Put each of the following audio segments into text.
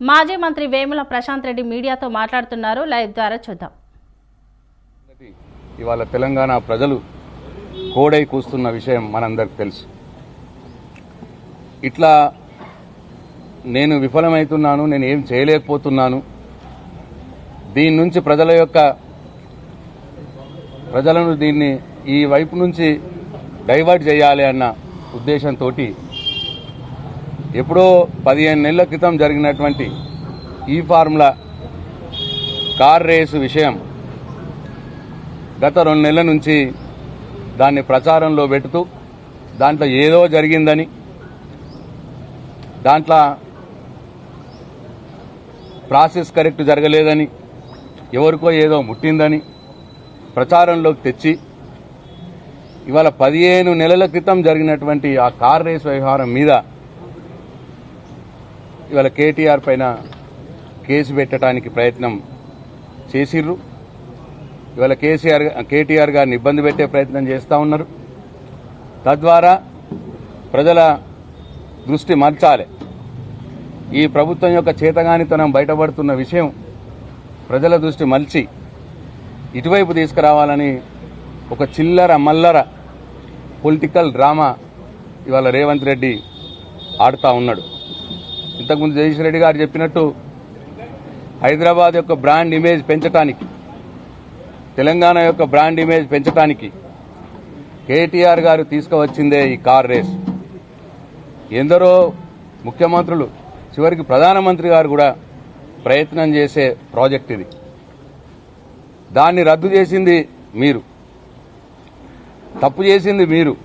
మాజీ మంత్రి వేముల ప్రశాంత్ రెడ్డి మీడియాతో మాట్లాడుతున్నారు. లైవ్ ద్వారా చూద్దాం. ఇవాళ తెలంగాణ ప్రజలు కోడై కూస్తున్న విషయం మనందరికి తెలుసు. ఇట్లా నేను విఫలమవుతున్నాను, నేను ఏం చేయలేకపోతున్నాను, దీని నుంచి ప్రజలను దీన్ని ఈ వైపు నుంచి డైవర్ట్ చేయాలి అన్న ఉద్దేశంతో ఎప్పుడో 15 నెలల క్రితం జరిగినటువంటి ఈ ఫార్ములా కార్ రేసు విషయం గత 2 నెలల నుంచి దాన్ని ప్రచారంలో పెడుతూ దాంట్లో ఏదో జరిగిందని, దాంట్లో ప్రాసెస్ కరెక్ట్ జరగలేదని, ఎవరికో ఏదో ముట్టిందని ప్రచారంలోకి తెచ్చి ఇవాళ 15 నెలల క్రితం జరిగినటువంటి ఆ కార్ రేస్ వ్యవహారం మీద ఇవాళ కేటీఆర్ పైన కేసు పెట్టడానికి ప్రయత్నం చేసిర్రు. ఇవాళ కేటీఆర్ గారిని ఇబ్బంది పెట్టే ప్రయత్నం చేస్తూ ఉన్నారు. తద్వారా ప్రజల దృష్టి మరచాలి. ఈ ప్రభుత్వం యొక్క చేతగానితనం బయటపడుతున్న విషయం ప్రజల దృష్టి మలిచి ఇటువైపు తీసుకురావాలని ఒక చిల్లర మల్లర పొలిటికల్ డ్రామా ఇవాళ రేవంత్ రెడ్డి ఆడుతూ ఉన్నాడు. ఇంతకుముందు జగదీష్ రెడ్డి గారు చెప్పినట్టు హైదరాబాద్ యొక్క బ్రాండ్ ఇమేజ్ పెంచడానికి, తెలంగాణ యొక్క బ్రాండ్ ఇమేజ్ పెంచడానికి కేటీఆర్ గారు తీసుకువచ్చిందే ఈ కార్ రేస్. ఎందరో ముఖ్యమంత్రులు, చివరికి ప్రధానమంత్రి గారు కూడా ప్రయత్నం చేసే ప్రాజెక్ట్ ఇది. దాన్ని రద్దు చేసింది మీరు, తప్పు చేసింది మీరు.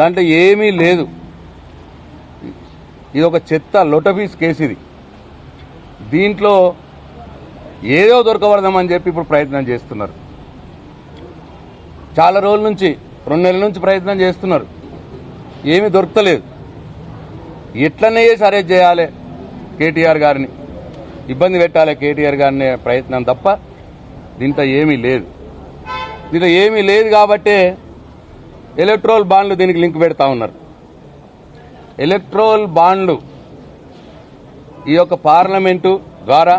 దాంట్లో ఏమీ లేదు. ఇది ఒక చెత్త లొటపీస్ కేసు. ఇది దీంట్లో ఏదో దొరకబడదామని చెప్పి ఇప్పుడు ప్రయత్నం చేస్తున్నారు. చాలా రోజుల నుంచి, 2 నెలల నుంచి ప్రయత్నం చేస్తున్నారు. ఏమీ దొరకలేదు. ఎట్లనే చేసి అరెస్ట్ చేయాలి కేటీఆర్ గారిని, ఇబ్బంది పెట్టాలి కేటీఆర్ గారిని ప్రయత్నం తప్ప దీంట్లో ఏమీ లేదు. దీంట్లో ఏమీ లేదు కాబట్టే ఎలక్ట్రల్ బాండ్లు దీనికి లింక్ పెడతా ఉన్నారు. ఎలక్ట్రల్ బాండ్లు ఈ యొక్క పార్లమెంటు ద్వారా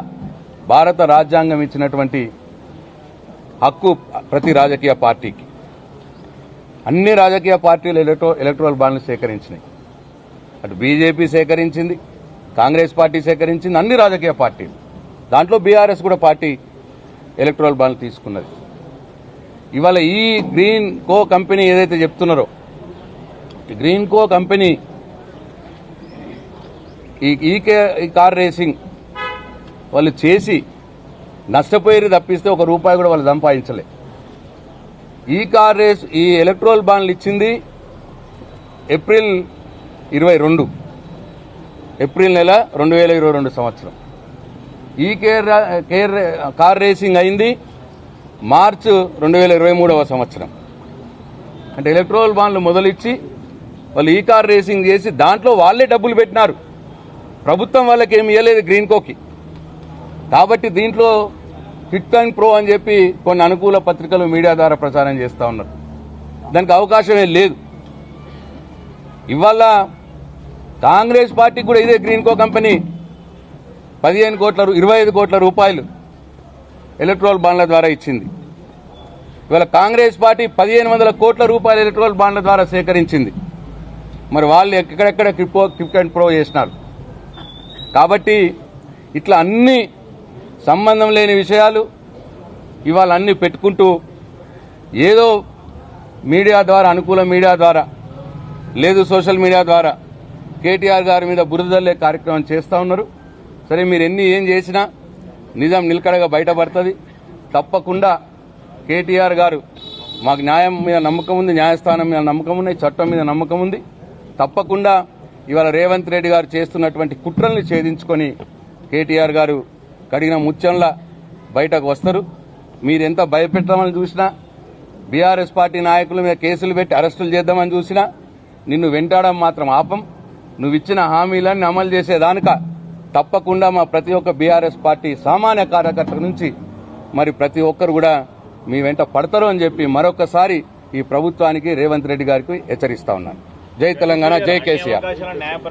భారత రాజ్యాంగం ఇచ్చినటువంటి హక్కు ప్రతి రాజకీయ పార్టీకి. అన్ని రాజకీయ పార్టీలు ఎలక్ట్రల్ బాండ్లు సేకరించినాయి. అటు బీజేపీ సేకరించింది, కాంగ్రెస్ పార్టీ సేకరించింది, అన్ని రాజకీయ పార్టీలు. దాంట్లో బీఆర్ఎస్ కూడా పార్టీ ఎలక్ట్రల్ బాండ్లు తీసుకున్నది. ఇవాళ ఈ గ్రీన్ కో కంపెనీ ఏదైతే చెప్తున్నారో, గ్రీన్ కో కంపెనీ ఈ కార్ రేసింగ్ వాళ్ళు చేసి నష్టపోయి తప్పిస్తే ₹1 కూడా వాళ్ళు సంపాదించలే. ఈ కార్ రేస్, ఈ ఎలక్ట్రల్ బాండ్లు ఇచ్చింది ఏప్రిల్ 22, ఏప్రిల్ నెల 2022 సంవత్సరం. ఈ కార్ రేసింగ్ అయింది మార్చి 2023 సంవత్సరం. అంటే ఎలక్ట్రల్ బాండ్లు మొదలిచ్చి వాళ్ళు ఈ కార్ రేసింగ్ చేసి దాంట్లో వాళ్ళే డబ్బులు పెట్టినారు. ప్రభుత్వం వాళ్ళకి ఏమి ఇవ్వలేదు గ్రీన్ కోకి. కాబట్టి దీంట్లో హిట్ అండ్ ప్రో అని చెప్పి కొన్ని అనుకూల పత్రికలు మీడియా ద్వారా ప్రచారం చేస్తూ ఉన్నారు. దానికి అవకాశమే లేదు. ఇవాళ కాంగ్రెస్ పార్టీకి కూడా ఇదే గ్రీన్ కో కంపెనీ 25 కోట్ల రూపాయలు ఎలక్ట్రల్ బాండ్ల ద్వారా ఇచ్చింది. ఇవాళ కాంగ్రెస్ పార్టీ 1500 కోట్ల రూపాయలు ఎలక్ట్రల్ బాండ్ల ద్వారా సేకరించింది. మరి వాళ్ళు ఎక్కడెక్కడ కిక్ అండ్ ప్రో చేసినారు. కాబట్టి ఇట్లా అన్ని సంబంధం లేని విషయాలు ఇవాళ అన్ని పెట్టుకుంటూ ఏదో మీడియా ద్వారా, అనుకూల మీడియా ద్వారా, లేదు సోషల్ మీడియా ద్వారా కేటీఆర్ గారి మీద బురదల్లే కార్యక్రమం చేస్తూ ఉన్నారు. సరే, మీరు ఏం చేసినా నిజం నిలకడగా బయటపడుతుంది. తప్పకుండా కేటీఆర్ గారు, మాకు న్యాయం మీద నమ్మకం ఉంది, న్యాయస్థానం మీద నమ్మకం ఉంది, చట్టం మీద నమ్మకం ఉంది. తప్పకుండా ఇవాళ రేవంత్ రెడ్డి గారు చేస్తున్నటువంటి కుట్రల్ని ఛేదించుకొని కేటీఆర్ గారు కడిగిన ముత్యంలా బయటకు వస్తారు. మీరెంత భయపెట్టమని చూసినా, బీఆర్ఎస్ పార్టీ నాయకుల మీద కేసులు పెట్టి అరెస్టులు చేద్దామని చూసినా నిన్ను వెంటాడడం మాత్రం ఆపం. నువ్వు ఇచ్చిన హామీలన్నీ అమలు చేసేదానిక తప్పకుండా మా ప్రతి ఒక్క బీఆర్ఎస్ పార్టీ సామాన్య కార్యకర్త నుంచి మరి ప్రతి ఒక్కరు కూడా మీ వెంట పడతారు అని చెప్పి మరొకసారి ఈ ప్రభుత్వానికి, రేవంత్ రెడ్డి గారికి హెచ్చరిస్తా ఉన్నాను. జై తెలంగాణ, జై కేసీఆర్.